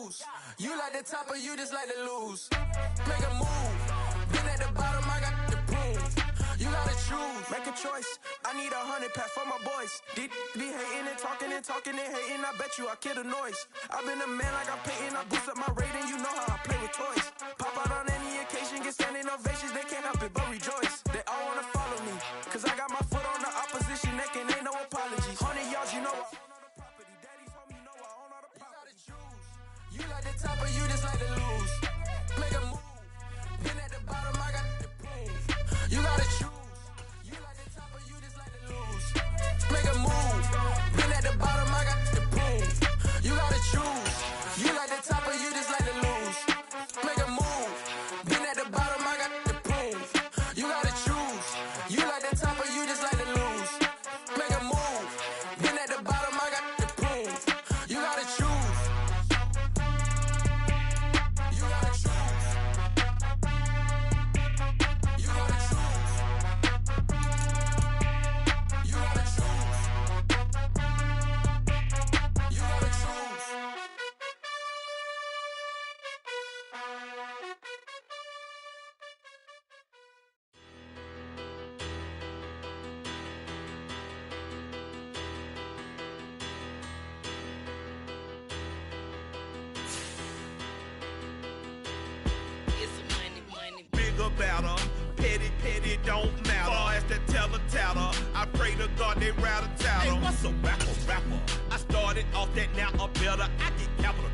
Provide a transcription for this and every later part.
choose. You like the top or you just like to lose. Make a move. Been at the bottom, I got the prove. You gotta choose. Make a choice. I need 100 pack for my boys. Be hating and talking and talking and hating. I bet you I kill the noise. I've been a man like I'm Peyton. I boost up my rating. You know how I play with toys. Pop out on any occasion, get standing ovations. They can't help it but rejoice. They all wanna follow me, cause I got my foot on the opposition neck and ain't no apologies. 100 yards, you know I own all the property. Daddy's home, you know I own all the property. You gotta choose. You like the top or you just like to lose. Make a move. Been at the bottom, I got the proof. You gotta choose. You like the top or you just like to lose. Make a move. Been at the bottom, I got the proof. You gotta choose. You like the top or you just like to lose. Make a move. Been at the bottom, I got the proof. You gotta choose. You like the top or you just like to lose. Make a move. Been at the bottom, I got the proof. You gotta choose. You gotta choose. You gotta choose. You gotta choose. You gotta choose. Big about her, petty, don't matter. Far as that teller, I pray to God they rattle tattle. Hey, what's a rapper? I started off that, now a better. I get capital.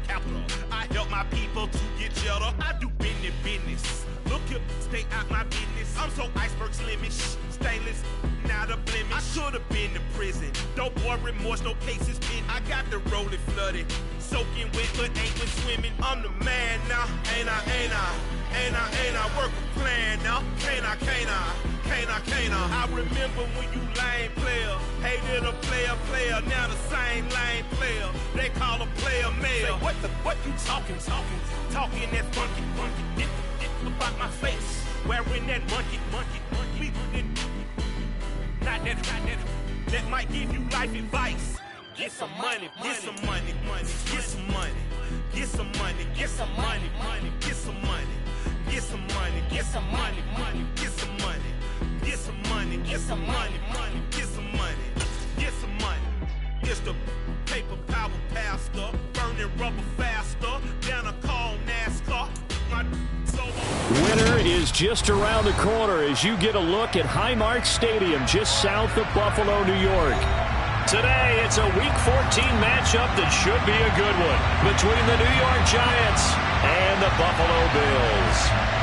I help my people to get cheddar. I do business. Look here, stay out my business. I'm so iceberg slimish, stainless, not a blemish. I should've been to prison. Don't boy remorse, no cases pinned. I got the rolling flooded, soaking wet, but ain't been swimming. I'm the man now, ain't I? Work a plan now, can't I? I remember when you lame player, hated a player, now the same lame player. They call a player mayor. Say, what you talking that funky. Get about my face, wearing that monkey. We not that. That might give you life advice. Get some money. It's the paper power pastor, burning rubber faster than a call NASCAR. Winter is just around the corner as you get a look at Highmark Stadium just south of Buffalo, New York. Today, it's a Week 14 matchup that should be a good one between the New York Giants and the Buffalo Bills.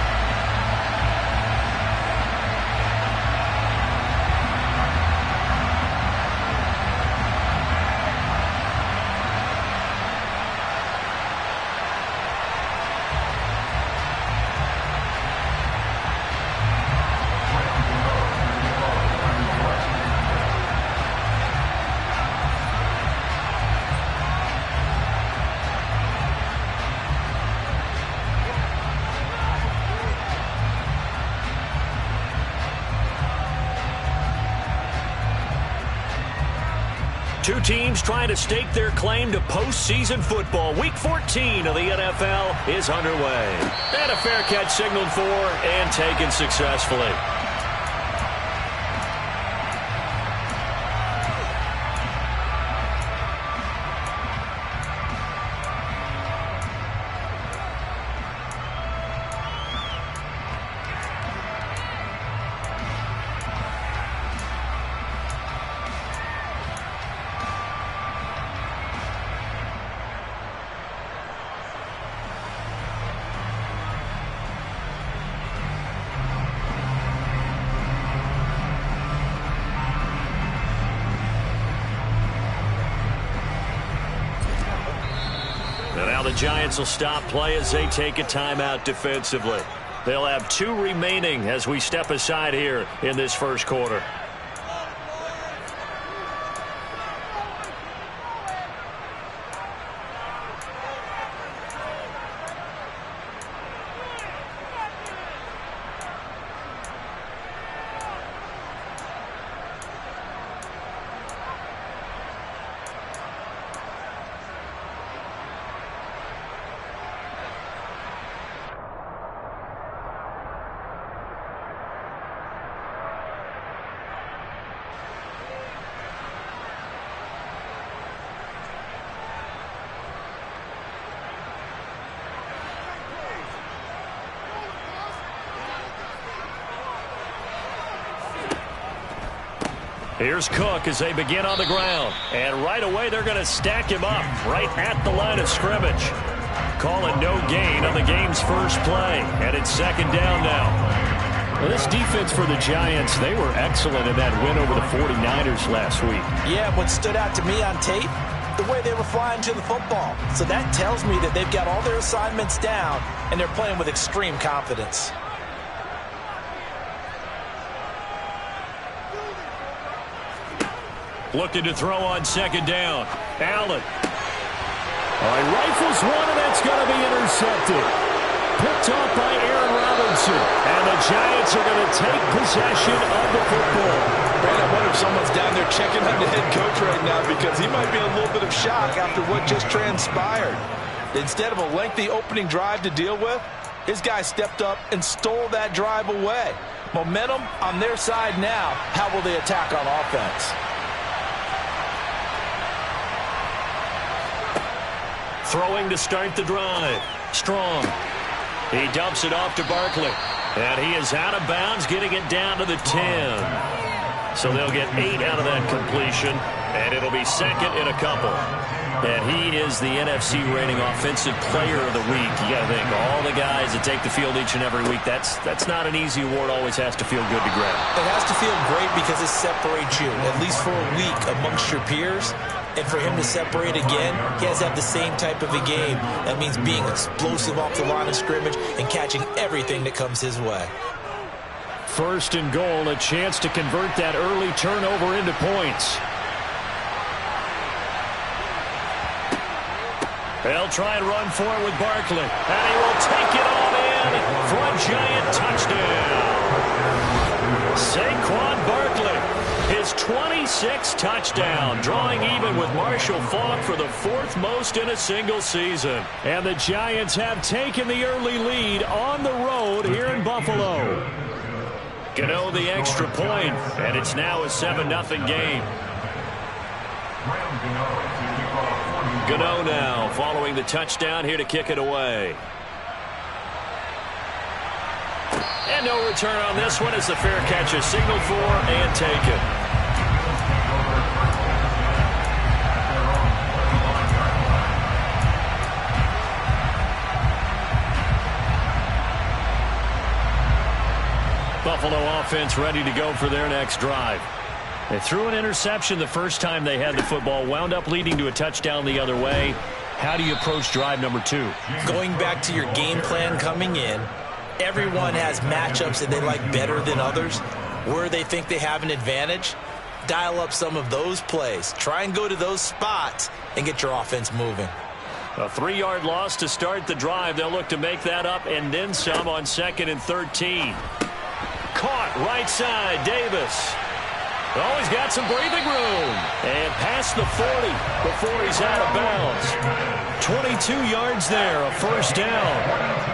Two teams trying to stake their claim to postseason football. Week 14 of the NFL is underway. And a fair catch signaled for and taken successfully. The Giants will stop play as they take a timeout defensively. They'll have 2 remaining as we step aside here in this first quarter. Here's Cook as they begin on the ground. And right away, they're going to stack him up right at the line of scrimmage. Calling no gain on the game's first play. And it's second down now. Well, this defense for the Giants, they were excellent in that win over the 49ers last week. Yeah, what stood out to me on tape, the way they were flying to the football. So that tells me that they've got all their assignments down, and they're playing with extreme confidence. Looking to throw on second down. Allen. All right, rifles one, and that's going to be intercepted. Picked off by Aaron Robinson. And the Giants are going to take possession of the football. Man, I wonder if someone's down there checking on the head coach right now, because he might be in a little bit of shock after what just transpired. Instead of a lengthy opening drive to deal with, his guy stepped up and stole that drive away. Momentum on their side now. How will they attack on offense? Throwing to start the drive. Strong. He dumps it off to Barkley. And he is out of bounds, getting it down to the 10. So they'll get 8 out of that completion. And it'll be second in a couple. And he is the NFC rating offensive player of the week. You got to think, all the guys that take the field each and every week, that's not an easy award. Always has to feel good to grab. It has to feel great because it separates you, at least for a week, amongst your peers. And for him to separate again, he has to have the same type of a game. That means being explosive off the line of scrimmage and catching everything that comes his way. First and goal, a chance to convert that early turnover into points. They'll try and run for it with Barkley. And he will take it on in for a Giant touchdown. Saquon Barkley, his 26th touchdown, drawing even with Marshall Faulk for the 4th most in a single season. And the Giants have taken the early lead on the road here in Buffalo. Gano the extra point, and it's now a 7-0 game. Gano now following the touchdown here to kick it away. And no return on this one as the fair catch is signaled for and taken. Buffalo offense ready to go for their next drive. They threw an interception the first time they had the football, wound up leading to a touchdown the other way. How do you approach drive number 2? Going back to your game plan coming in, everyone has matchups that they like better than others. Where they think they have an advantage, dial up some of those plays. Try and go to those spots and get your offense moving. A 3-yard loss to start the drive. They'll look to make that up and then some on 2nd and 13. Caught right side, Davis. Oh, he's got some breathing room. And past the 40 before he's out of bounds. 22 yards there, a first down.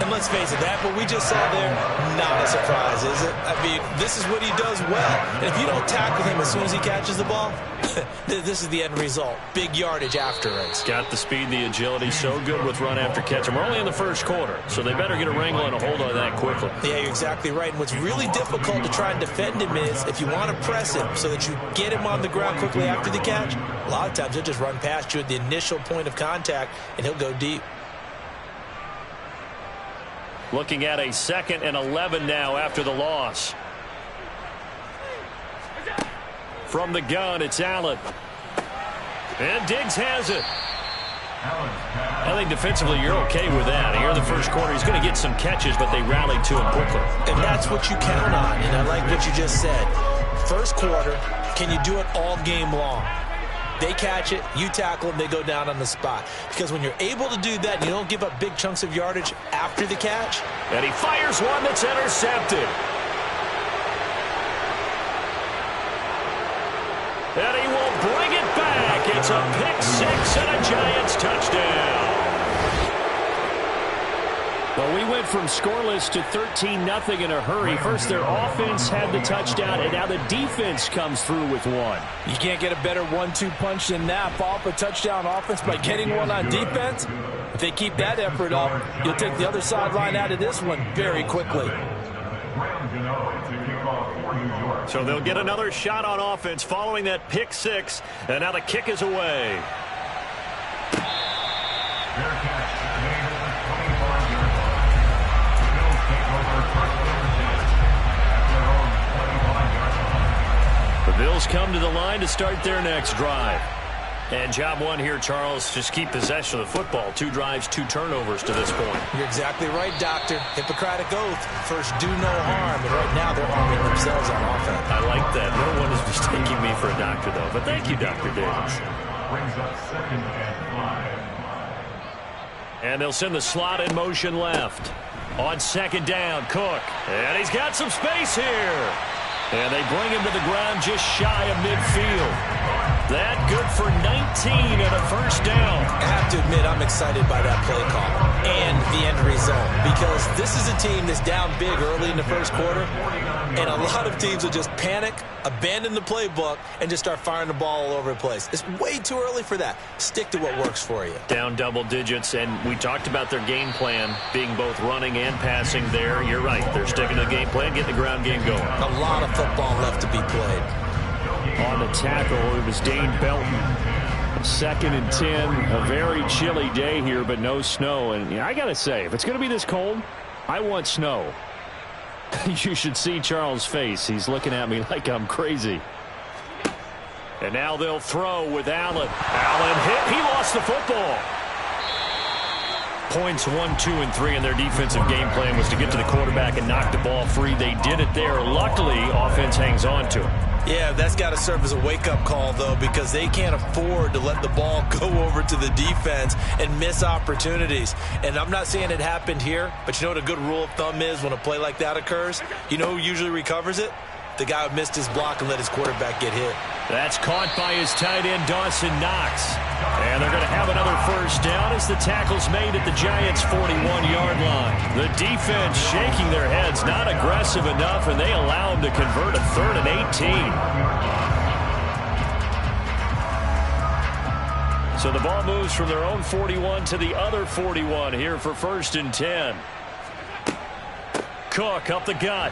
And let's face it, that what we just saw there, not a surprise, is it? I mean, this is what he does well. And if you don't tackle him as soon as he catches the ball, this is the end result. Big yardage after it. Got the speed, the agility, so good with run after catch. And we're only in the first quarter, so they better get a wrangle and a hold on that quickly. Yeah, you're exactly right. And what's really difficult to try and defend him is if you want to press him so that you get him on the ground quickly after the catch, a lot of times he'll just run past you at the initial point of contact, and he'll go deep. Looking at a 2nd and 11 now after the loss. From the gun, it's Allen. And Diggs has it. I think defensively you're okay with that. Here in the first quarter, he's going to get some catches, but they rallied to him quickly. And that's what you count on, and I like what you just said. First quarter, can you do it all game long? They catch it, you tackle them, they go down on the spot. Because when you're able to do that, and you don't give up big chunks of yardage after the catch. And he fires one that's intercepted. And he will bring it back. It's a pick 6 and a Giants touchdown. Well, we went from scoreless to 13-0 in a hurry. First, their offense had the touchdown, and now the defense comes through with one. You can't get a better 1-2 punch than that. Follow up a touchdown offense by getting one on defense. If they keep that effort up, you'll take the other sideline out of this one very quickly. So they'll get another shot on offense following that pick six, and now the kick is away. The Bills come to the line to start their next drive. And job one here, Charles, just keep possession of the football. 2 drives, 2 turnovers to this point. You're exactly right, Doctor. Hippocratic oath. First, do no harm. And right now, they're harming themselves on offense. I like that. No one is mistaking me for a doctor, though. But thank you, Dr. Davis. Brings up 2nd and 5. And they'll send the slot in motion left. On 2nd down, Cook. And he's got some space here. And they bring him to the ground just shy of midfield. That good for 19 and a first down. I have to admit, I'm excited by that play call and the end result, because this is a team that's down big early in the first quarter, and a lot of teams will just panic, abandon the playbook, and just start firing the ball all over the place. It's way too early for that. Stick to what works for you. Down double digits, and we talked about their game plan being both running and passing there. You're right. They're sticking to the game plan, getting the ground game going. A lot of football left to be played. On the tackle, it was Dane Belton. 2nd and 10. A very chilly day here, but no snow. And I got to say, if it's going to be this cold, I want snow. You should see Charles' face. He's looking at me like I'm crazy. And now they'll throw with Allen. Allen hit. He lost the football. Points 1, 2, and 3 in their defensive game plan was to get to the quarterback and knock the ball free. They did it there. Luckily, offense hangs on to it. Yeah, that's got to serve as a wake-up call, though, because they can't afford to let the ball go over to the defense and miss opportunities. And I'm not saying it happened here, but you know what a good rule of thumb is when a play like that occurs? You know who usually recovers it? The guy who missed his block and let his quarterback get hit. That's caught by his tight end, Dawson Knox. And they're going to have another first down as the tackle's made at the Giants' 41-yard line. The defense shaking their heads, not aggressive enough, and they allow them to convert a 3rd and 18. So the ball moves from their own 41 to the other 41 here for 1st and 10. Cook up the gut.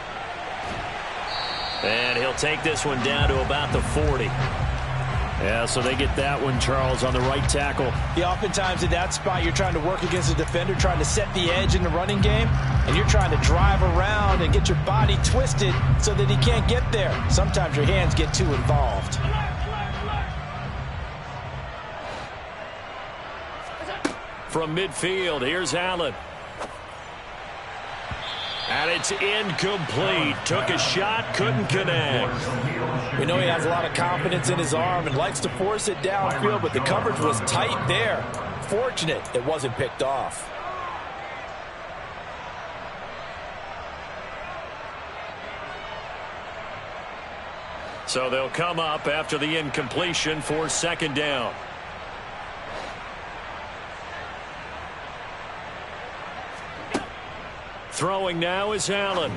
And he'll take this one down to about the 40. Yeah, so they get that one, Charles, on the right tackle. Yeah, oftentimes in that spot, you're trying to work against a defender, trying to set the edge in the running game, and you're trying to drive around and get your body twisted so that he can't get there. Sometimes your hands get too involved. From midfield, here's Allen. And it's incomplete. Took a shot, couldn't connect. We know he has a lot of confidence in his arm and likes to force it downfield, but the coverage was tight there. Fortunate it wasn't picked off. So they'll come up after the incompletion for 2nd down. Throwing now is Allen.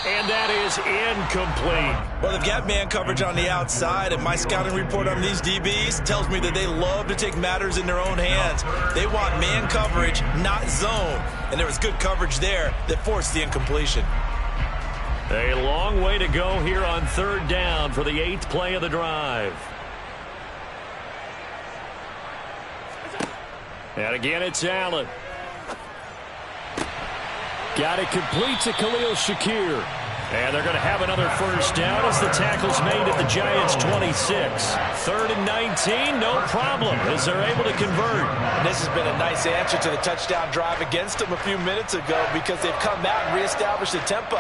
And that is incomplete. Well, they've got man coverage on the outside, and my scouting report on these DBs tells me that they love to take matters in their own hands. They want man coverage, not zone. And there was good coverage there that forced the incompletion. A long way to go here on 3rd down for the 8th play of the drive. And again, it's Allen. Got it complete to Khalil Shakir. And they're going to have another first down as the tackle's made at the Giants' 26. 3rd and 19, no problem, as they're able to convert. And this has been a nice answer to the touchdown drive against them a few minutes ago, because they've come out and reestablished the tempo.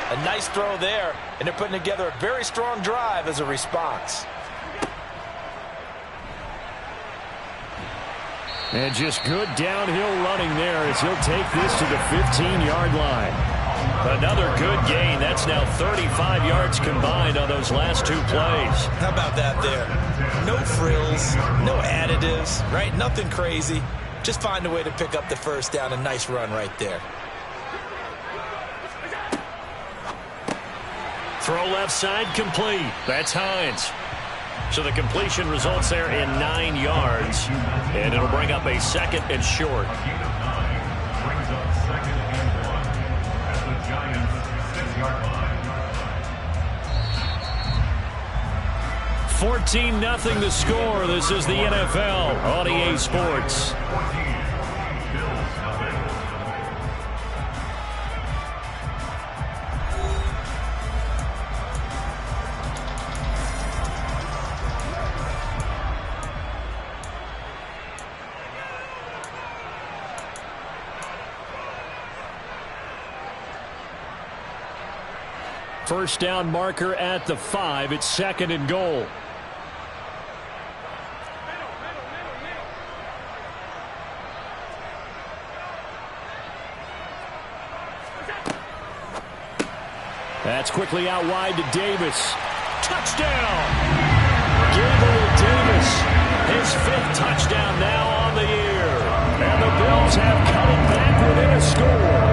A nice throw there, and they're putting together a very strong drive as a response. And just good downhill running there as he'll take this to the 15-yard line. Another good gain. That's now 35 yards combined on those last 2 plays. How about that there? No frills, no additives, right? Nothing crazy. Just find a way to pick up the first down. A nice run right there. Throw left side complete. That's Hines. So the completion results there in 9 yards. And it'll bring up a 2nd and short. Brings up 2nd and 1 at the Giants' yard line. 14-0 the score. This is the NFL on EA Sports. 14, Bills nothing. First down marker at the 5. It's 2nd and goal. That's quickly out wide to Davis. Touchdown! Gabriel Davis, his 5th touchdown now on the year. And the Bills have cut it back within a score.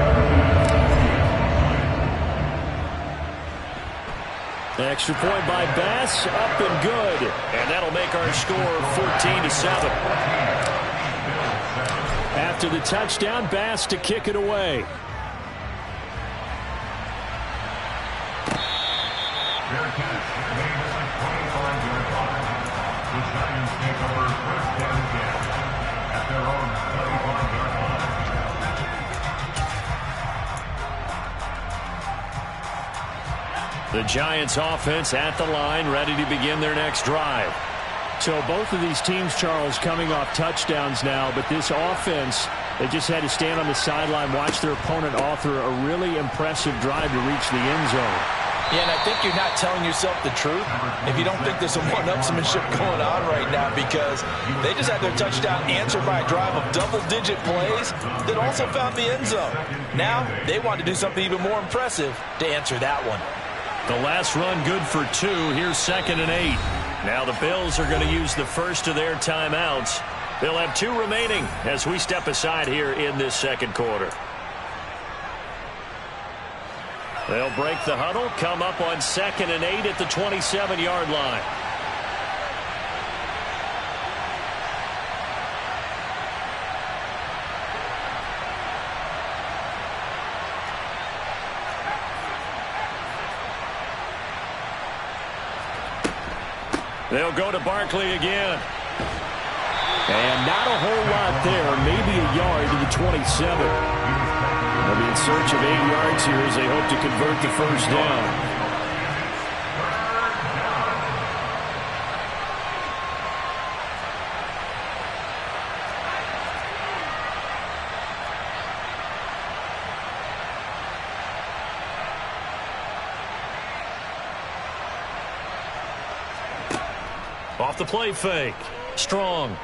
Extra point by Bass, up and good. And that'll make our score 14-7. After the touchdown, Bass to kick it away. Fair catch made at the 25-yard line. The Giants take over first down again at their own 35-yard line. The Giants offense at the line, ready to begin their next drive. So both of these teams, Charles, coming off touchdowns now, but this offense, they just had to stand on the sideline, watch their opponent author a really impressive drive to reach the end zone. Yeah, and I think you're not telling yourself the truth if you don't think there's some one-upsmanship going on right now, because they just had their touchdown answered by a drive of double-digit plays that also found the end zone. Now they want to do something even more impressive to answer that one. The last run good for 2. Here's 2nd and 8. Now the Bills are going to use the first of their timeouts. They'll have 2 remaining as we step aside here in this second quarter. They'll break the huddle, come up on 2nd and 8 at the 27-yard line. They'll go to Barkley again. And not a whole lot there, maybe a yard to the 27. They'll be in search of 8 yards here as they hope to convert the first down. Off the play fake. Strong.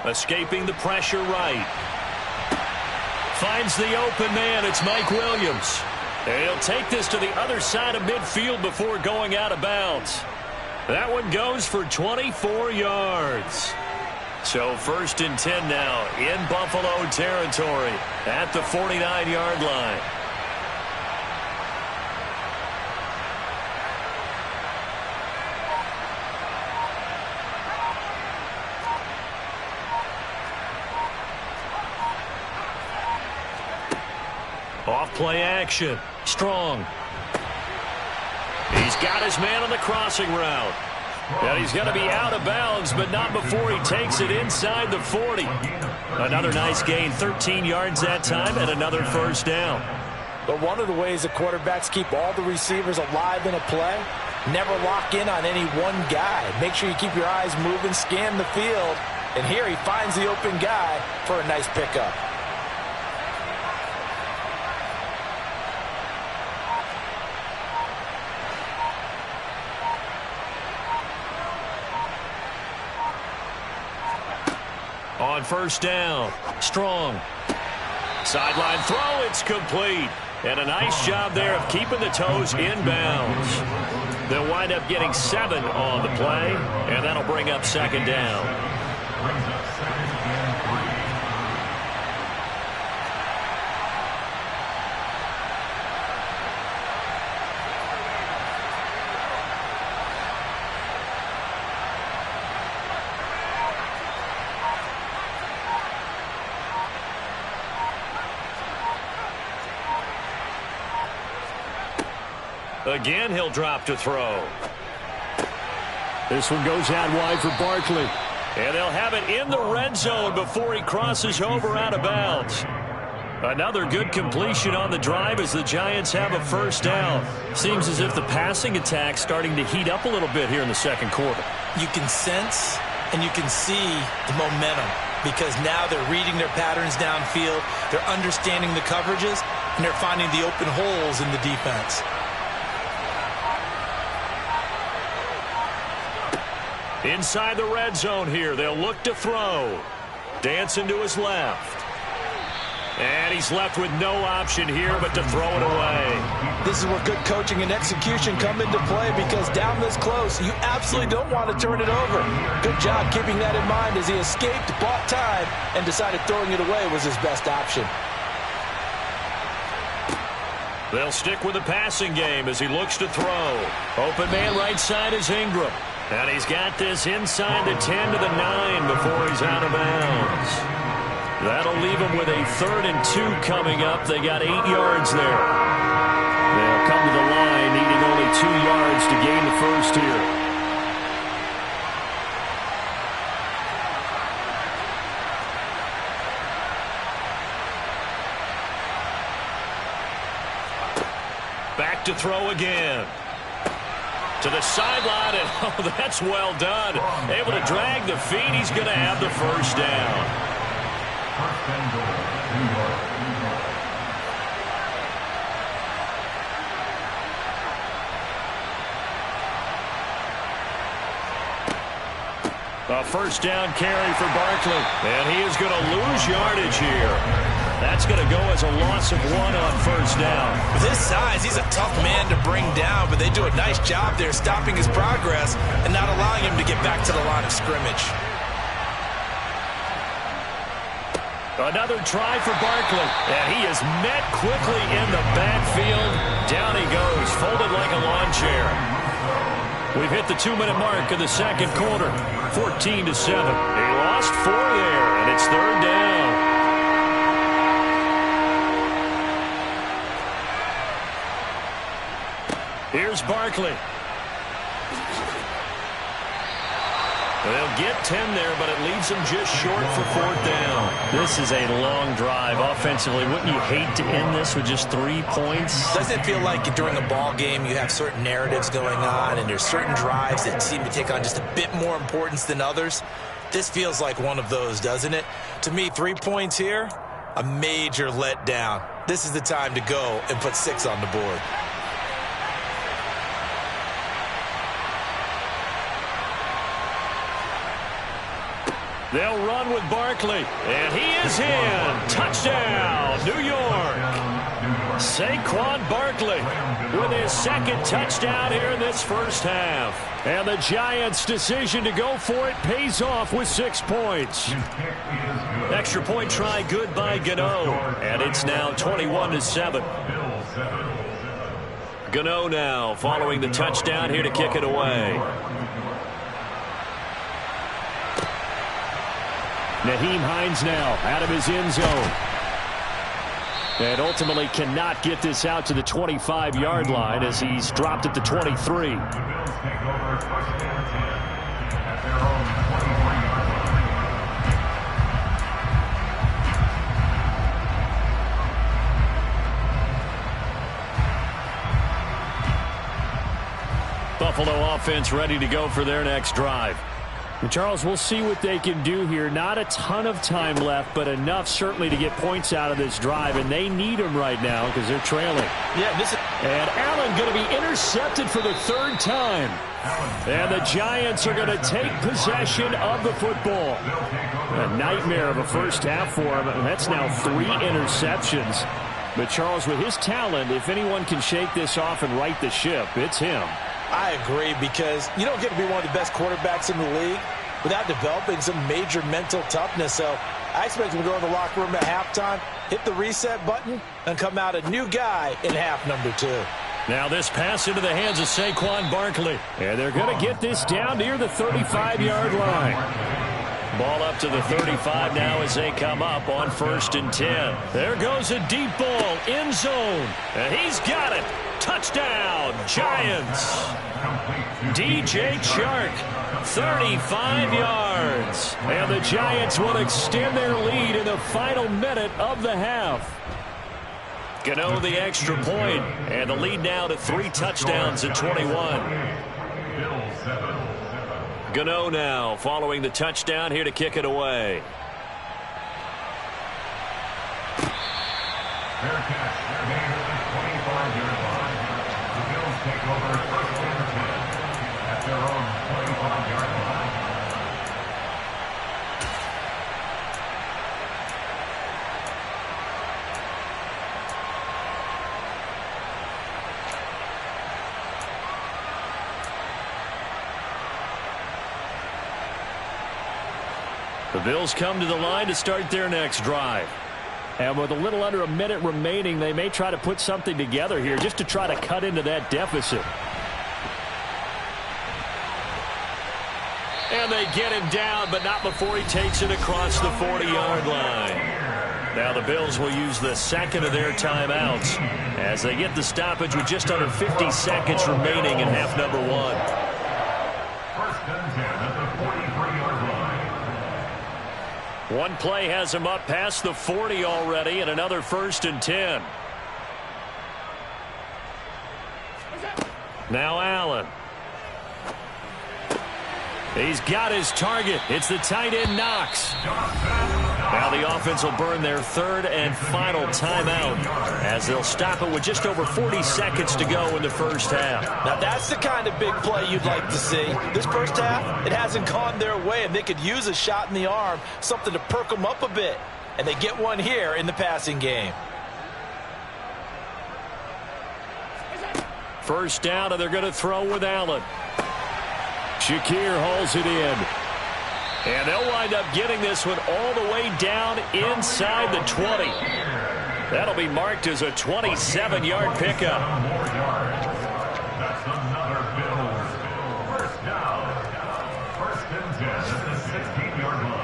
Escaping the pressure right. Finds the open man. It's Mike Williams. And he'll take this to the other side of midfield before going out of bounds. That one goes for 24 yards. So 1st and 10 now in Buffalo territory at the 49-yard line. Off play action. Strong. He's got his man on the crossing route. And he's going to be out of bounds, but not before he takes it inside the 40. Another nice gain, 13 yards that time, and another first down. But one of the ways the quarterbacks keep all the receivers alive in a play, never lock in on any one guy. Make sure you keep your eyes moving, scan the field. And here he finds the open guy for a nice pickup. On first down, Strong. Sideline throw, it's complete. And a nice job there of keeping the toes in bounds. They'll wind up getting 7 on the play, and that'll bring up 2nd down. Brings up 2nd and 3. Again, he'll drop to throw. This one goes out wide for Barkley. And they'll have it in the red zone before he crosses over out of bounds. Another good completion on the drive as the Giants have a first down. Seems as if the passing attack's starting to heat up a little bit here in the second quarter. You can sense and you can see the momentum because now they're reading their patterns downfield, they're understanding the coverages, and they're finding the open holes in the defense. Inside the red zone here, they'll look to throw. Dancing to his left. And he's left with no option here but to throw it away. This is where good coaching and execution come into play because down this close, you absolutely don't want to turn it over. Good job keeping that in mind as he escaped, bought time, and decided throwing it away was his best option. They'll stick with the passing game as he looks to throw. Open man right side is Ingram. And he's got this inside the 10 to the 9 before he's out of bounds. That'll leave him with a 3rd and 2 coming up. They got 8 yards there. They'll come to the line needing only 2 yards to gain the first here. Back to throw again. To the sideline, and oh, that's well done. Able to drag the feet. He's going to have the first down. First and goal, New York. A first down carry for Barkley. And he is going to lose yardage here. That's going to go as a loss of 1 on first down. With his size, he's a tough man to bring down, but they do a nice job there stopping his progress and not allowing him to get back to the line of scrimmage. Another try for Barkley, and he is met quickly in the backfield. Down he goes, folded like a lawn chair. We've hit the 2-minute mark of the second quarter, 14-7. He lost 4 there, and it's 3rd down. Here's Barkley. They'll get 10 there, but it leaves them just short for 4th down. This is a long drive offensively. Wouldn't you hate to end this with just 3 points? Doesn't it feel like during a ball game you have certain narratives going on and there's certain drives that seem to take on just a bit more importance than others? This feels like one of those, doesn't it? To me, 3 points here, a major letdown. This is the time to go and put 6 on the board. They'll run with Barkley, and he is in. Touchdown, New York. Saquon Barkley with his 2nd touchdown here in this first half. And the Giants' decision to go for it pays off with 6 points. Extra point try good by Gano, and it's now 21-7. Gano now following the touchdown here to kick it away. Nyheim Hines now out of his end zone. And ultimately cannot get this out to the 25-yard line as he's dropped at the 23. The Bills take over 1st and 10 at their own 23-yard line. Buffalo offense ready to go for their next drive. And Charles, we'll see what they can do here. Not a ton of time left, but enough certainly to get points out of this drive, and they need them right now because they're trailing. And Allen going to be intercepted for the 3rd time. And the Giants are going to take possession of the football. A nightmare of a first half for him, and that's now 3 interceptions. But Charles, with his talent, if anyone can shake this off and right the ship, it's him. I agree, because you don't get to be one of the best quarterbacks in the league without developing some major mental toughness. So I expect him to go in the locker room at halftime, hit the reset button, and come out a new guy in half number 2. Now this pass into the hands of Saquon Barkley. And they're going to get this down near the 35-yard line. Ball up to the 35 now as they come up on 1st and 10. There goes a deep ball, end zone, and he's got it. Touchdown, Giants. DJ Chark, 35 yards. And the Giants will extend their lead in the final minute of the half. Gano the extra point, and the lead now to 3 touchdowns at 21. Gano now following the touchdown here to kick it away. Fair catch. They're made at the 25-yard line. The Bills take over 1st and 10 at their own 25-yard line. The Bills come to the line to start their next drive. And with a little under a minute remaining, they may try to put something together here just to try to cut into that deficit. And they get him down, but not before he takes it across the 40-yard line. Now the Bills will use the second of their timeouts as they get the stoppage with just under 50 seconds remaining in half number 1. 1st and 10 at the 43-yard line. One play has him up past the 40 already, and another 1st and 10. Now Allen. He's got his target. It's the tight end Knox. Now the offense will burn their 3rd and final timeout as they'll stop it with just over 40 seconds to go in the first half. Now that's the kind of big play you'd like to see. This first half, it hasn't gone their way, and they could use a shot in the arm, something to perk them up a bit. And they get one here in the passing game. First down, and they're going to throw with Allen. Shakir hauls it in. And they'll wind up getting this one all the way down inside the 20. That'll be marked as a 27-yard pickup. That's another Bills. First down. 1st and 10 at the 16-yard line.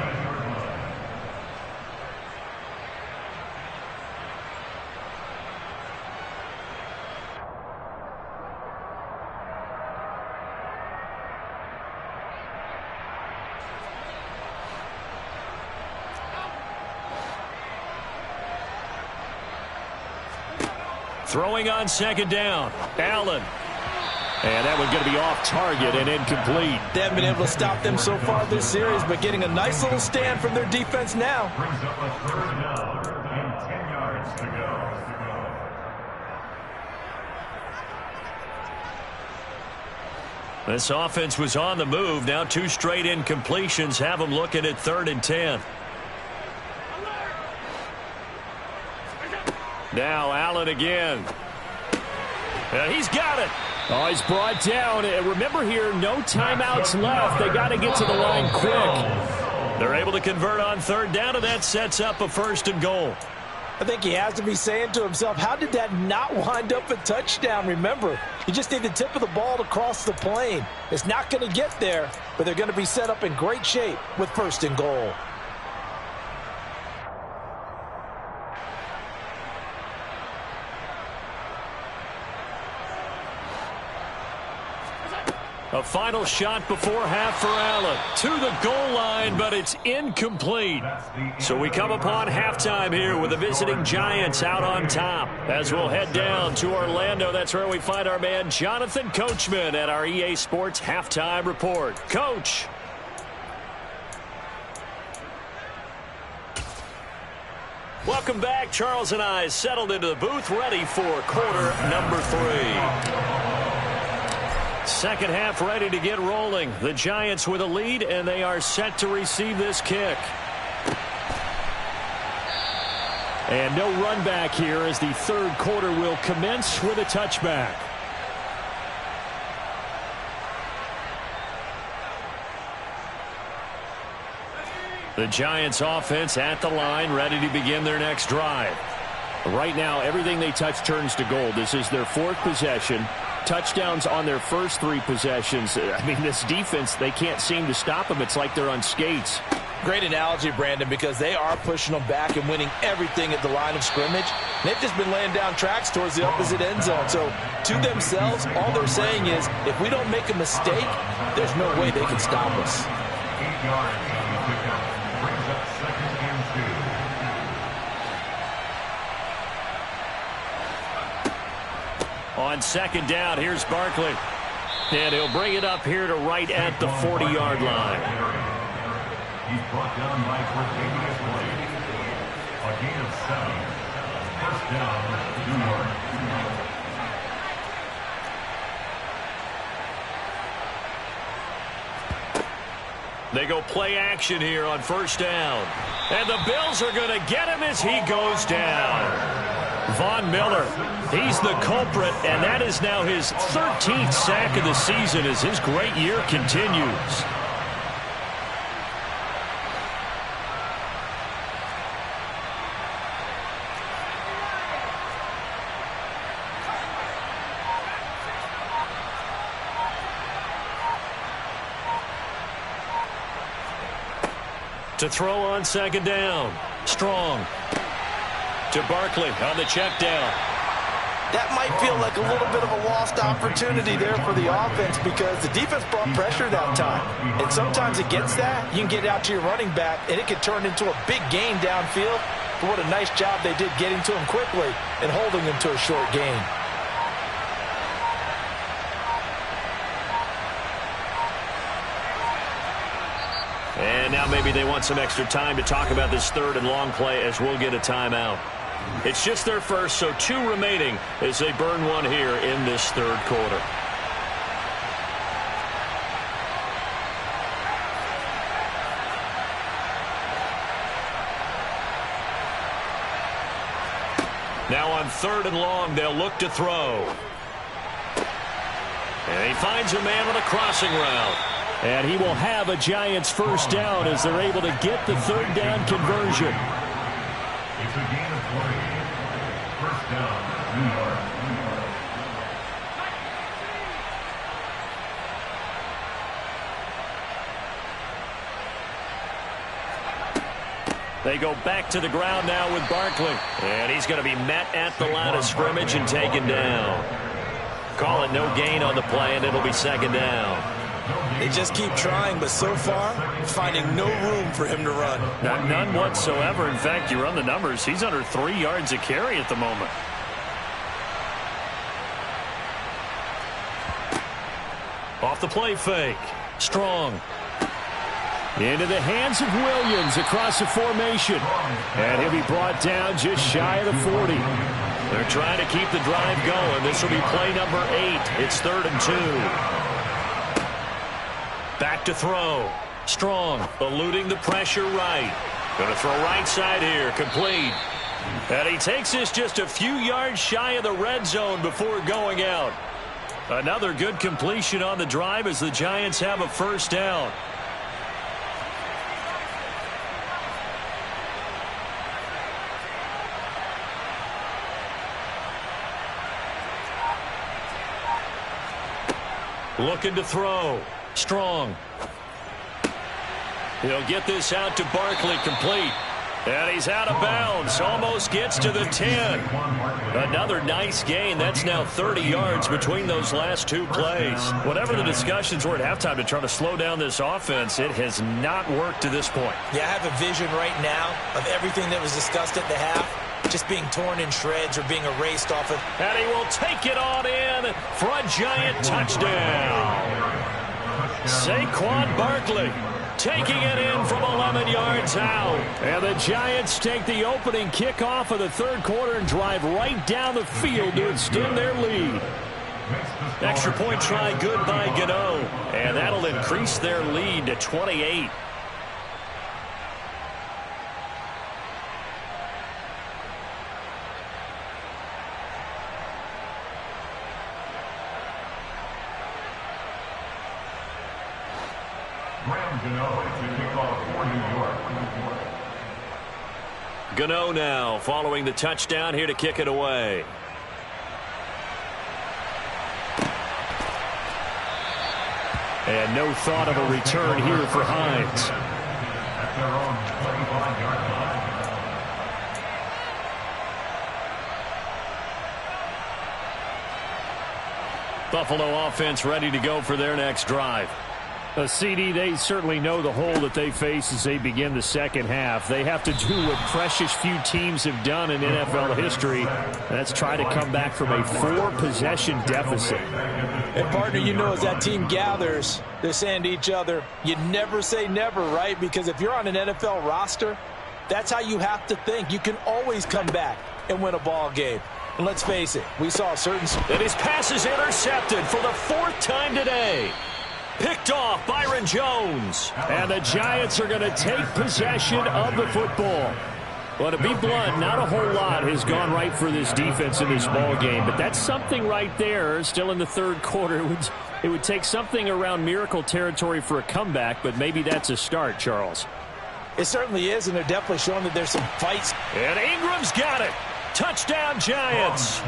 Throwing on 2nd down. Allen. And that one's going to be off target and incomplete. They haven't been able to stop them so far this series, but getting a nice little stand from their defense now. Brings up a 3rd down and 10 yards to go. This offense was on the move. Now 2 straight incompletions have them looking at 3rd and 10. Now Allen again. And he's got it. Oh, he's brought down. And remember here, no timeouts left. They got to get to the line quick. They're able to convert on 3rd down, and that sets up a 1st and goal. I think he has to be saying to himself, how did that not wind up a touchdown? Remember, you just need the tip of the ball to cross the plane. It's not going to get there, but they're going to be set up in great shape with 1st and goal. A final shot before half for Allen. To the goal line, but it's incomplete. So we come upon halftime here with the visiting Giants out on top. As we'll head down to Orlando, that's where we find our man Jonathan Coachman at our EA Sports Halftime Report. Coach. Welcome back. Charles and I settled into the booth, ready for quarter number 3. Second half ready to get rolling. The Giants with a lead, and they are set to receive this kick. And no run back here as the 3rd quarter will commence with a touchback. The Giants offense at the line, ready to begin their next drive. Right now, everything they touch turns to gold. This is their 4th possession. Touchdowns on their first 3 possessions. I mean, this defense, they can't seem to stop them. It's like they're on skates. Great analogy, Brandon, because they are pushing them back and winning everything at the line of scrimmage. They've just been laying down tracks towards the opposite end zone. So to themselves, all they're saying is, if we don't make a mistake, there's no way they can stop us. 8 yards on the pickup. Brings up 2nd and 2. On 2nd down, here's Barkley. And he'll bring it up here to right at the 40-yard line. He's brought down by Cortavia Blake. A gain of 7. First down, 2 yards. They go play action here on 1st down. And the Bills are going to get him as he goes down. Von Miller, he's the culprit, and that is now his 13th sack of the season as his great year continues. To throw on 2nd down. Strong. To Barkley on the check down. That might feel like a little bit of a lost opportunity there for the offense because the defense brought pressure that time. And sometimes against that, you can get out to your running back, and it can turn into a big gain downfield. But what a nice job they did getting to him quickly and holding him to a short gain. And now maybe they want some extra time to talk about this 3rd and long play as we'll get a timeout. It's just their first, so 2 remaining as they burn one here in this 3rd quarter. Now on 3rd and long, they'll look to throw. And he finds a man with a crossing route. And he will have a Giants 1st down as they're able to get the 3rd down conversion. It's a gain of 3. First down, 2 yards. They go back to the ground now with Barkley. And he's going to be met at the line of scrimmage and taken down. Call it no gain on the play, and it'll be 2nd down. They just keep trying, but so far, finding no room for him to run. None whatsoever. In fact, you run the numbers. He's under 3 yards a carry at the moment. Off the play fake. Strong. Into the hands of Williams across the formation. And he'll be brought down just shy of the 40. They're trying to keep the drive going. This will be play number 8. It's 3rd and 2. Back to throw. Strong, eluding the pressure right. Going to throw right side here, complete. And he takes this just a few yards shy of the red zone before going out. Another good completion on the drive as the Giants have a 1st down. Looking to throw. Strong. He'll get this out to Barkley, complete. And he's out of bounds. Almost gets to the 10. Another nice gain. That's now 30 yards between those last 2 plays. Whatever the discussions were at halftime to try to slow down this offense, it has not worked to this point. Yeah, I have a vision right now of everything that was discussed at the half just being torn in shreds or being erased off of. And he will take it on in for a Giant touchdown. Saquon Barkley taking it in from 11 yards out. And the Giants take the opening kickoff of the 3rd quarter and drive right down the field to extend their lead. Extra point try good by Gano. And that'll increase their lead to 28. Gano now following the touchdown here to kick it away. And no thought of a return here for Hines. their own 35-yard line. Buffalo offense ready to go for their next drive. CD, they certainly know the hole that they face as they begin the second half. They have to do what precious few teams have done in NFL history. That's try to come back from a 4-possession deficit. And, partner, you know, as that team gathers, they're saying to each other, you never say never, right? Because if you're on an NFL roster, that's how you have to think. You can always come back and win a ball game. And let's face it, we saw a certain... And his pass is intercepted for the 4th time today. Picked off Byron Jones. And the Giants are going to take possession of the football. Well, to be blunt, not a whole lot has gone right for this defense in this ball game, but that's something right there. Still in the third quarter. It would take something around miracle territory for a comeback, but maybe that's a start, Charles. It certainly is, and they're definitely showing that there's some fights. And Ingram's got it. Touchdown, Giants.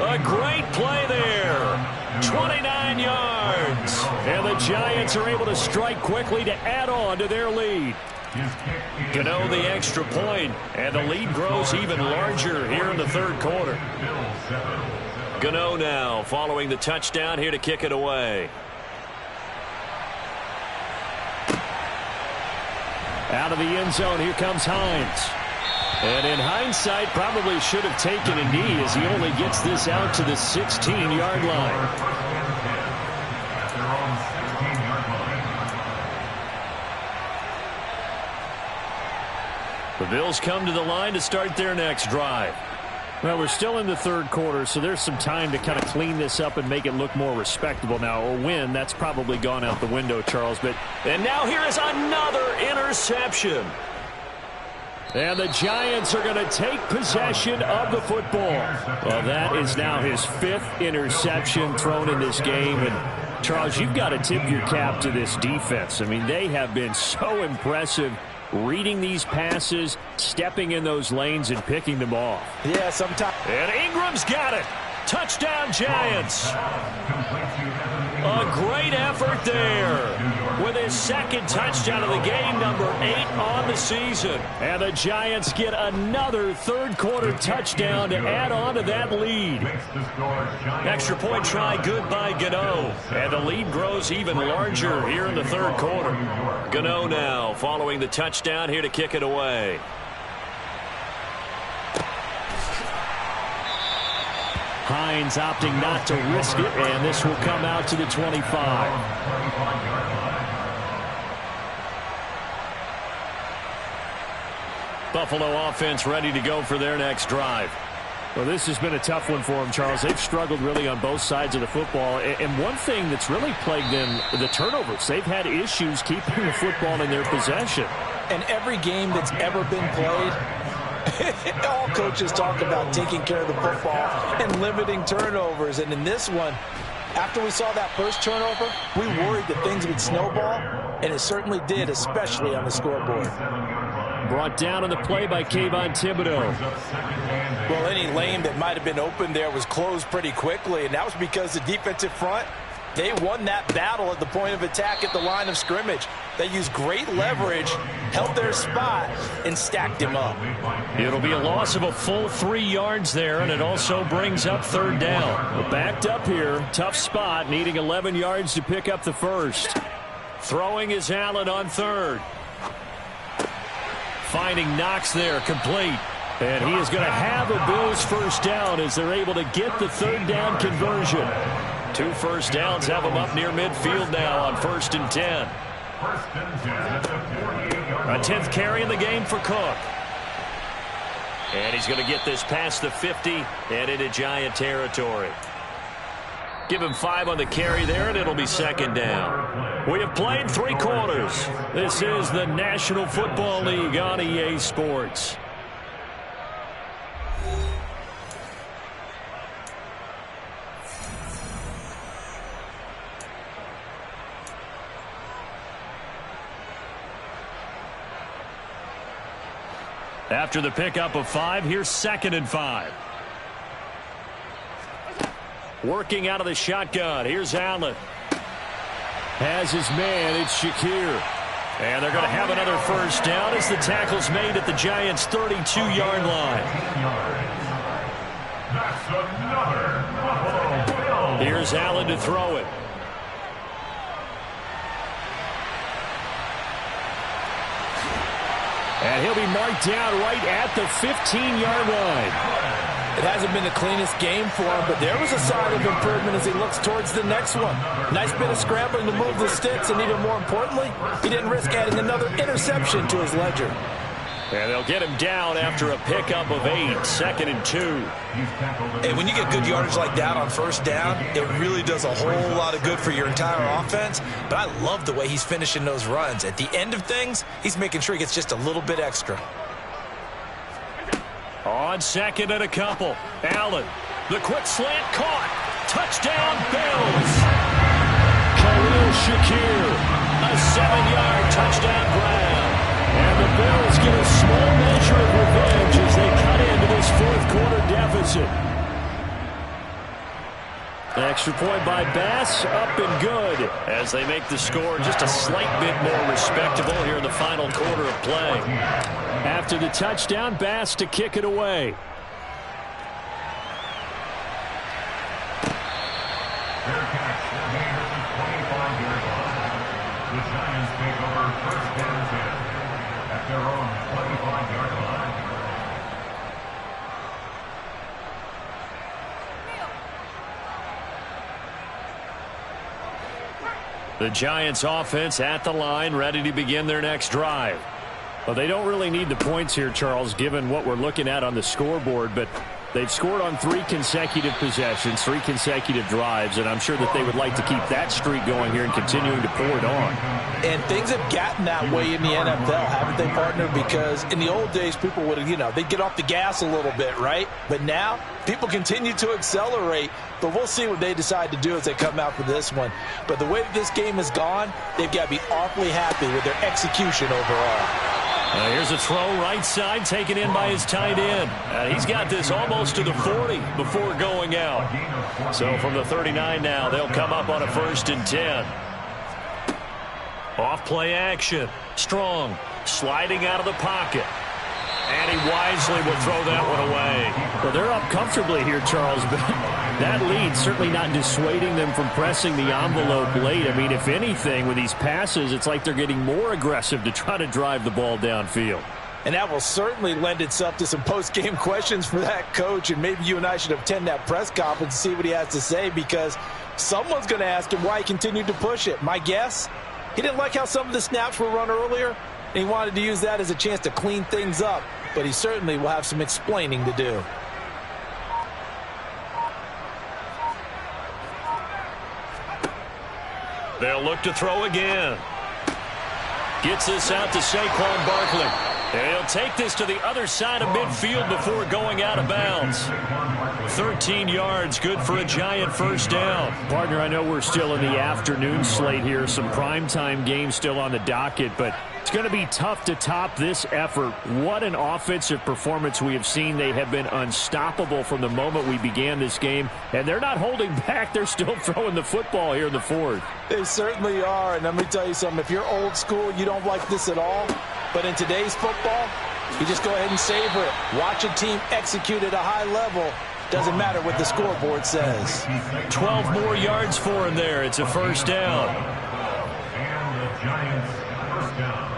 A great play there. 29 yards. And the Giants are able to strike quickly to add on to their lead. Gano the extra point, and the lead grows even larger here in the third quarter. Gano now following the touchdown here to kick it away. Out of the end zone, here comes Hines. And in hindsight, probably should have taken a knee as he only gets this out to the 16-yard line. The Bills come to the line to start their next drive. Well, we're still in the third quarter, so there's some time to kind of clean this up and make it look more respectable now. A win, that's probably gone out the window, Charles. And now here is another interception. And the Giants are going to take possession of the football. Well, that is now his 5th interception thrown in this game. And, Charles, you've got to tip your cap to this defense. I mean, they have been so impressive reading these passes, stepping in those lanes, and picking them off. Yeah, sometimes. And Ingram's got it. Touchdown, Giants. A great effort there with his 2nd touchdown of the game, number 8 on the season. And the Giants get another third quarter touchdown to add on to that lead. Extra point try good by Gano. And the lead grows even larger here in the third quarter. Gano now following the touchdown here to kick it away. Hines opting not to risk it, and this will come out to the 25. Buffalo offense ready to go for their next drive. Well, this has been a tough one for them, Charles. They've struggled really on both sides of the football. And one thing that's really plagued them, the turnovers. They've had issues keeping the football in their possession. And every game that's ever been played, all coaches talk about taking care of the football and limiting turnovers. And in this one, after we saw that first turnover, we worried that things would snowball, and it certainly did, especially on the scoreboard. Brought down on the play by Kayvon Thibodeau. Well, any lane that might have been open there was closed pretty quickly, and that was because the defensive front, they won that battle at the point of attack at the line of scrimmage. They used great leverage, held their spot, and stacked him up. It'll be a loss of a full 3 yards there, and it also brings up third down. We're backed up here, tough spot, needing 11 yards to pick up the first. Throwing is Allen on third. Finding Knox there, complete. And he is going to have a Bills first down as they're able to get the third down conversion. 2 first downs have them up near midfield now on 1st and 10. A 10th carry in the game for Cook. And he's going to get this past the 50 and into Giant territory. Give him 5 on the carry there, and it'll be second down. We have played 3 quarters. This is the National Football League on EA Sports. After the pickup of 5, here's 2nd and 5. Working out of the shotgun. Here's Allen. Has his man. It's Shakir. And they're going to have another first down as the tackle's made at the Giants' 32-yard line. That's another Buffalo Bill. Here's Allen to throw it. And he'll be marked down right at the 15-yard line. It hasn't been the cleanest game for him, but there was a sign of improvement as he looks towards the next one. Nice bit of scrambling to move the sticks, and even more importantly, he didn't risk adding another interception to his ledger. And they'll get him down after a pickup of 8, 2nd and 2. Hey, when you get good yardage like that on first down, it really does a whole lot of good for your entire offense. But I love the way he's finishing those runs. At the end of things, he's making sure he gets just a little bit extra. On 2nd and a couple. Allen, the quick slant caught. Touchdown, Bills. Khalil Shakir, a 7-yard touchdown grab. And the Bills get a small measure of revenge as they cut into this fourth-quarter deficit. The extra point by Bass, up and good, as they make the score just a slight bit more respectable here in the final quarter of play. After the touchdown, Bass to kick it away. Fair catch. Gain at the 25-yard line. The Giants take over first and 10 at their own 25-yard line. The Giants offense at the line, ready to begin their next drive. Well, they don't really need the points here, Charles, given what we're looking at on the scoreboard, but they've scored on 3 consecutive possessions, 3 consecutive drives, and I'm sure that they would like to keep that streak going here and continuing to pour it on. And things have gotten that way in the NFL, haven't they, partner? Because in the old days, people would have, they'd get off the gas a little bit, right? But now, people continue to accelerate, but we'll see what they decide to do as they come out for this one. But the way that this game has gone, they've got to be awfully happy with their execution overall. Here's a throw right side taken in by his tight end. He's got this almost to the 40 before going out. So from the 39 now, they'll come up on a 1st and 10. Off play action. Strong sliding out of the pocket. And he wisely will throw that one away. Well, they're up comfortably here, Charles, but that lead certainly not dissuading them from pressing the envelope late. I mean, if anything, with these passes, it's like they're getting more aggressive to try to drive the ball downfield. And that will certainly lend itself to some post-game questions for that coach, and maybe you and I should attend that press conference and see what he has to say, because someone's going to ask him why he continued to push it. My guess, he didn't like how some of the snaps were run earlier, and he wanted to use that as a chance to clean things up. But he certainly will have some explaining to do. They'll look to throw again. Gets this out to Saquon Barkley. And he'll take this to the other side of midfield before going out of bounds. 13 yards, good for a Giant first down. Partner, I know we're still in the afternoon slate here. Some primetime games still on the docket, but it's going to be tough to top this effort. What an offensive performance we have seen. They have been unstoppable from the moment we began this game, and they're not holding back. They're still throwing the football here in the fourth. They certainly are, and let me tell you something. If you're old school, you don't like this at all. But in today's football, you just go ahead and savor it. Watch a team execute at a high level. Doesn't matter what the scoreboard says. 12 more yards for him there. It's a first down. And the Giants first down.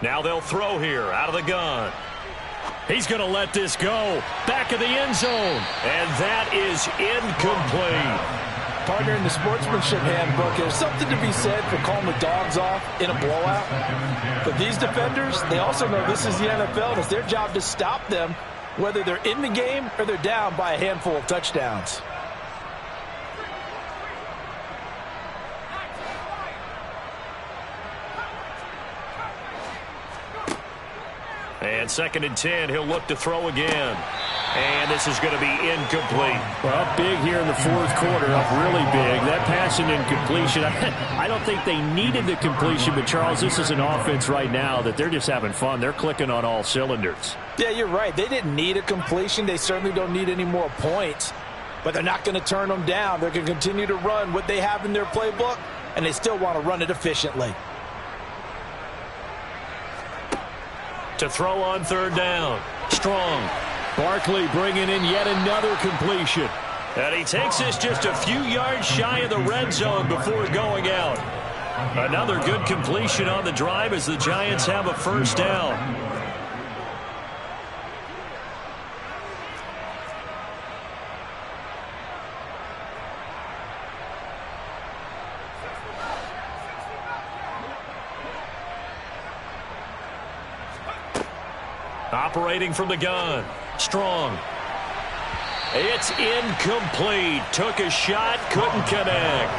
Now they'll throw here out of the gun. He's going to let this go. Back of the end zone. And that is incomplete. Partner, in the sportsmanship handbook, there's something to be said for calling the dogs off in a blowout. But these defenders, they also know this is the NFL, and it's their job to stop them, whether they're in the game or they're down by a handful of touchdowns. And 2nd and 10, he'll look to throw again. And this is going to be incomplete. Well, up big here in the 4th quarter, up really big. That passing incompletion, I don't think they needed the completion, but Charles, this is an offense right now that they're just having fun. They're clicking on all cylinders. Yeah, you're right. They didn't need a completion. They certainly don't need any more points, but they're not going to turn them down. They're going to continue to run what they have in their playbook, and they still want to run it efficiently. To throw on 3rd down. Strong. Barkley bringing in yet another completion. And he takes this just a few yards shy of the red zone before going out. Another good completion on the drive as the Giants have a 1st down. Operating from the gun. Strong. It's incomplete. Took a shot, couldn't connect.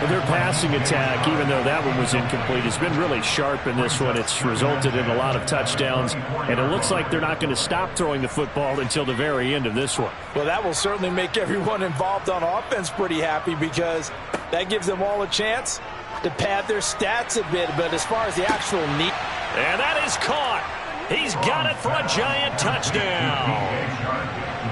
Well, their passing attack, even though that one was incomplete, has been really sharp in this one. It's resulted in a lot of touchdowns, and it looks like they're not going to stop throwing the football until the very end of this one. Well, that will certainly make everyone involved on offense pretty happy because that gives them all a chance to pad their stats a bit. But as far as the actual need... And that is caught. He's got it for a Giant touchdown.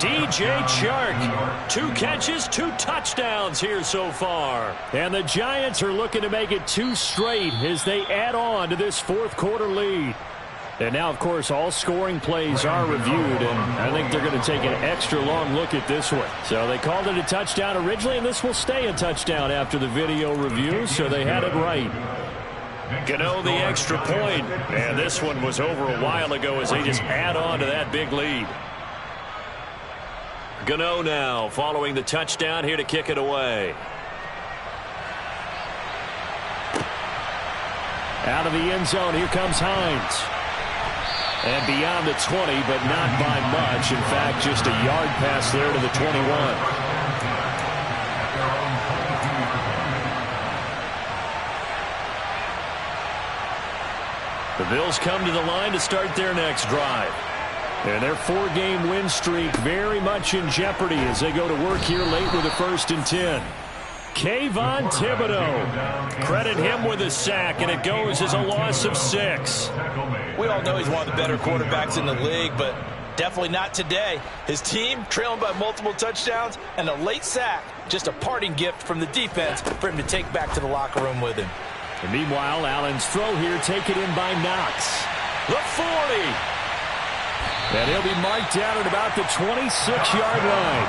DJ Chark, 2 catches, 2 touchdowns here so far. And the Giants are looking to make it 2 straight as they add on to this 4th quarter lead. And now, of course, all scoring plays are reviewed, and I think they're going to take an extra long look at this one. So they called it a touchdown originally, and this will stay a touchdown after the video review, so they had it right. Gano the extra point, and this one was over a while ago as they just add on to that big lead. Gano now following the touchdown here to kick it away. Out of the end zone, here comes Hines. And beyond the 20, but not by much. In fact, just a yard pass there to the 21. The Bills come to the line to start their next drive. And their 4-game win streak very much in jeopardy as they go to work here late with a 1st and 10. Kayvon Thibodeau. Credit him with a sack, and it goes as a loss of 6. We all know he's one of the better quarterbacks in the league, but definitely not today. His team trailing by multiple touchdowns and a late sack. Just a parting gift from the defense for him to take back to the locker room with him. And meanwhile, Allen's throw here taken in by Knox. The 40. And he'll be marked down at about the 26-yard line.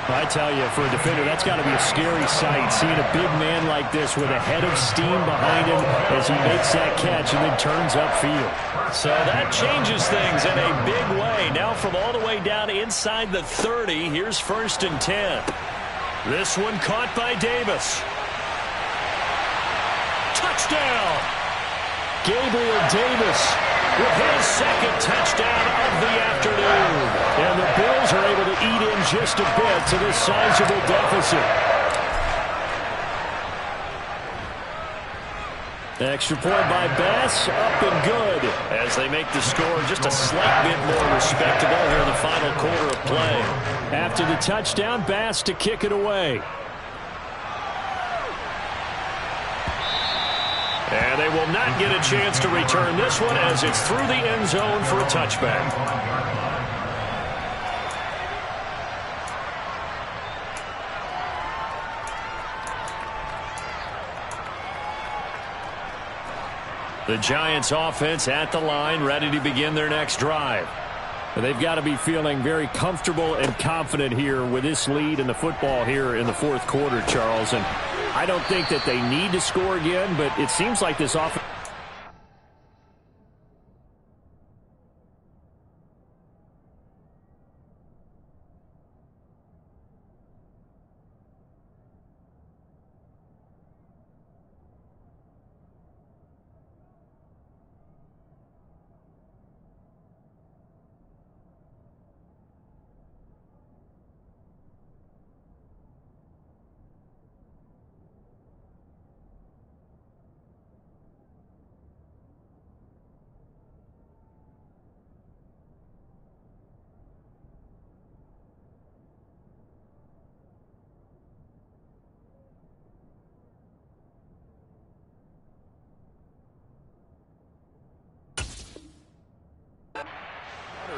I tell you, for a defender, that's got to be a scary sight, seeing a big man like this with a head of steam behind him as he makes that catch and then turns upfield. So that changes things in a big way. Now from all the way down inside the 30, here's 1st and 10. This one caught by Davis. Touchdown! Gabriel Davis with his 2nd touchdown of the afternoon. And the Bills are able to eat in just a bit to this sizable deficit. Extra point by Bass, up and good. As they make the score just a slight bit more respectable here in the final quarter of play. After the touchdown, Bass to kick it away. And they will not get a chance to return this one as it's through the end zone for a touchback. The Giants offense at the line, ready to begin their next drive. They've got to be feeling very comfortable and confident here with this lead in the football here in the 4th quarter, Charles. And I don't think that they need to score again, but it seems like this offense...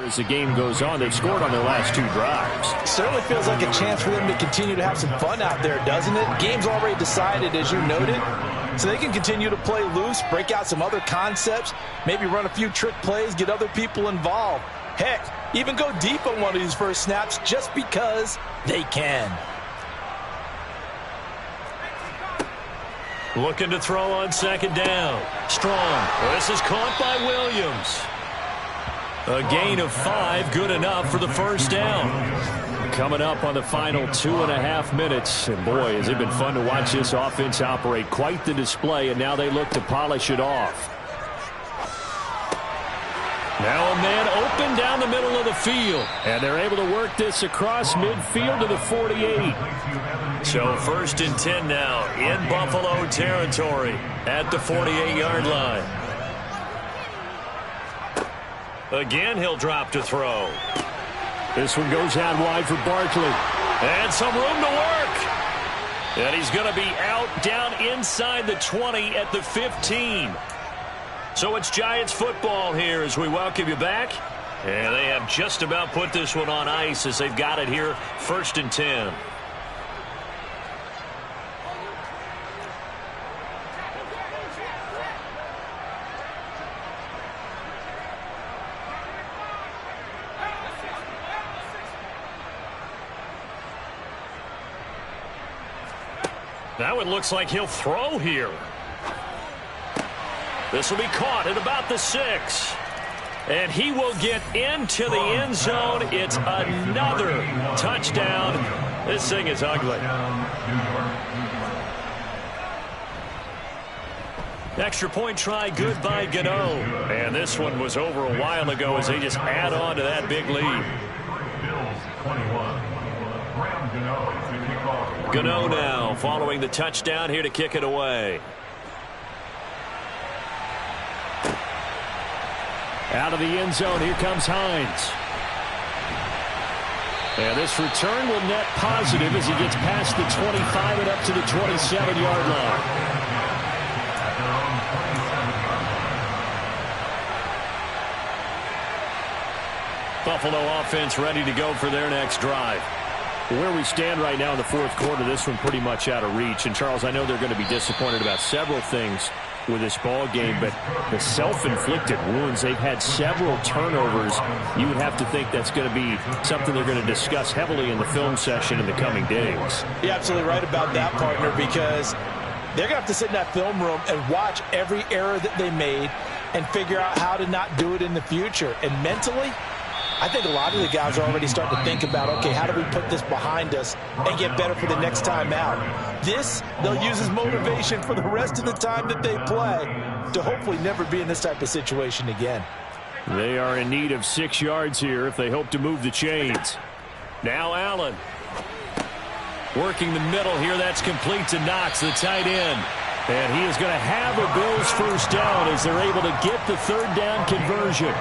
as the game goes on. They've scored on their last 2 drives. Certainly feels like a chance for them to continue to have some fun out there, doesn't it? Game's already decided, as you noted, so they can continue to play loose, break out some other concepts, maybe run a few trick plays, get other people involved. Heck, even go deep on one of these first snaps just because they can. Looking to throw on 2nd down. Strong. This is caught by Williams. A gain of 5, good enough for the first down. Coming up on the final 2.5 minutes. And boy, has it been fun to watch this offense operate. Quite the display, and now they look to polish it off. Now a man open down the middle of the field. And they're able to work this across midfield to the 48. So 1st and 10 now in Buffalo territory at the 48-yard line. Again, he'll drop to throw. This one goes out wide for Barkley. And some room to work. And he's going to be out down inside the 20 at the 15. So it's Giants football here as we welcome you back. And they have just about put this one on ice as they've got it here 1st and 10. Now it looks like he'll throw here. This will be caught at about the 6. And he will get into the end zone. It's another touchdown. This thing is ugly. Extra point try good by Gano. And this one was over a while ago as they just add on to that big lead. Gano now following the touchdown here to kick it away. Out of the end zone, here comes Hines. And this return will net positive as he gets past the 25 and up to the 27-yard line. Buffalo offense ready to go for their next drive. Where we stand right now in the 4th quarter, this one pretty much out of reach. And, Charles, I know they're going to be disappointed about several things with this ball game, but the self-inflicted wounds, they've had several turnovers. You would have to think that's going to be something they're going to discuss heavily in the film session in the coming days. You're absolutely right about that, partner, because they're going to have to sit in that film room and watch every error that they made and figure out how to not do it in the future. And mentally, I think a lot of the guys are already starting to think about, okay, how do we put this behind us and get better for the next time out? This, they'll use as motivation for the rest of the time that they play to hopefully never be in this type of situation again. They are in need of 6 yards here if they hope to move the chains. Now Allen. Working the middle here, that's complete to Knox, the tight end. And he is going to have a Bills first down as they're able to get the 3rd down conversion.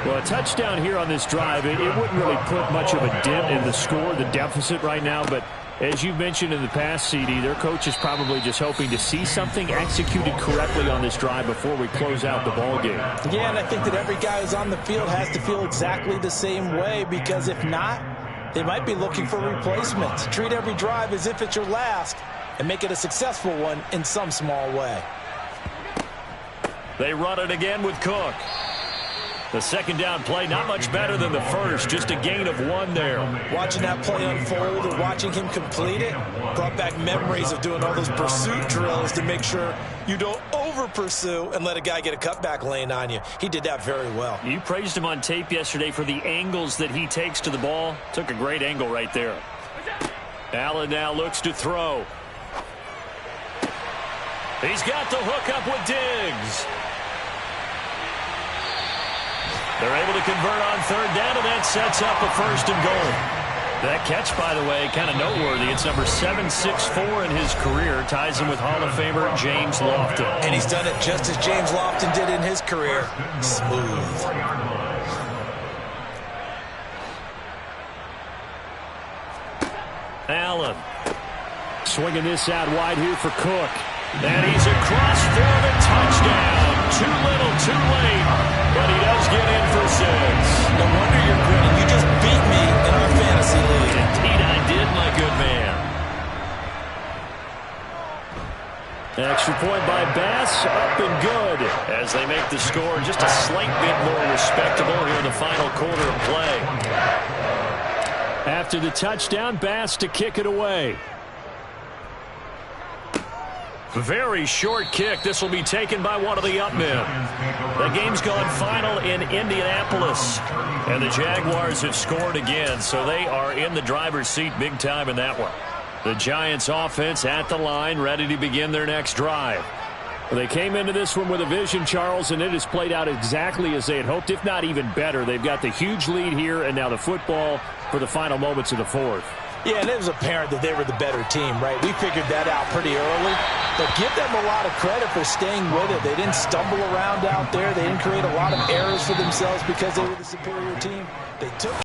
Well, a touchdown here on this drive, it wouldn't really put much of a dent in the score, the deficit right now. But as you mentioned in the past, CD, their coach is probably just hoping to see something executed correctly on this drive before we close out the ball game. Yeah, and I think that every guy who's on the field has to feel exactly the same way, because if not, they might be looking for replacements. Treat every drive as if it's your last and make it a successful one in some small way. They run it again with Cook. The 2nd down play, not much better than the first, just a gain of 1 there. Watching that play unfold and watching him complete it brought back memories of doing all those pursuit drills to make sure you don't over-pursue and let a guy get a cutback lane on you. He did that very well. You praised him on tape yesterday for the angles that he takes to the ball. Took a great angle right there. Allen now looks to throw. He's got the hook up with Diggs. They're able to convert on 3rd down, and that sets up a 1st and goal. That catch, by the way, kind of noteworthy. It's number 764 in his career. Ties him with Hall of Famer James Lofton. And he's done it just as James Lofton did in his career. Smooth. Allen. Swinging this out wide here for Cook. And he's across for the touchdown. Too little, too late. But he does get in for 6. No wonder Extra point by Bass, up and good as they make the score just a slight bit more respectable here in the final quarter of play. After the touchdown, Bass to kick it away. Very short kick. This will be taken by one of the up men. The game's gone final in Indianapolis, and the Jaguars have scored again, so they are in the driver's seat big time in that one. The Giants offense at the line, ready to begin their next drive. They came into this one with a vision, Charles, and it has played out exactly as they had hoped, if not even better. They've got the huge lead here, and now the football for the final moments of the fourth. Yeah, and it was apparent that they were the better team, right? We figured that out pretty early. But give them a lot of credit for staying with it. They didn't stumble around out there. They didn't create a lot of errors for themselves because they were the superior team. They took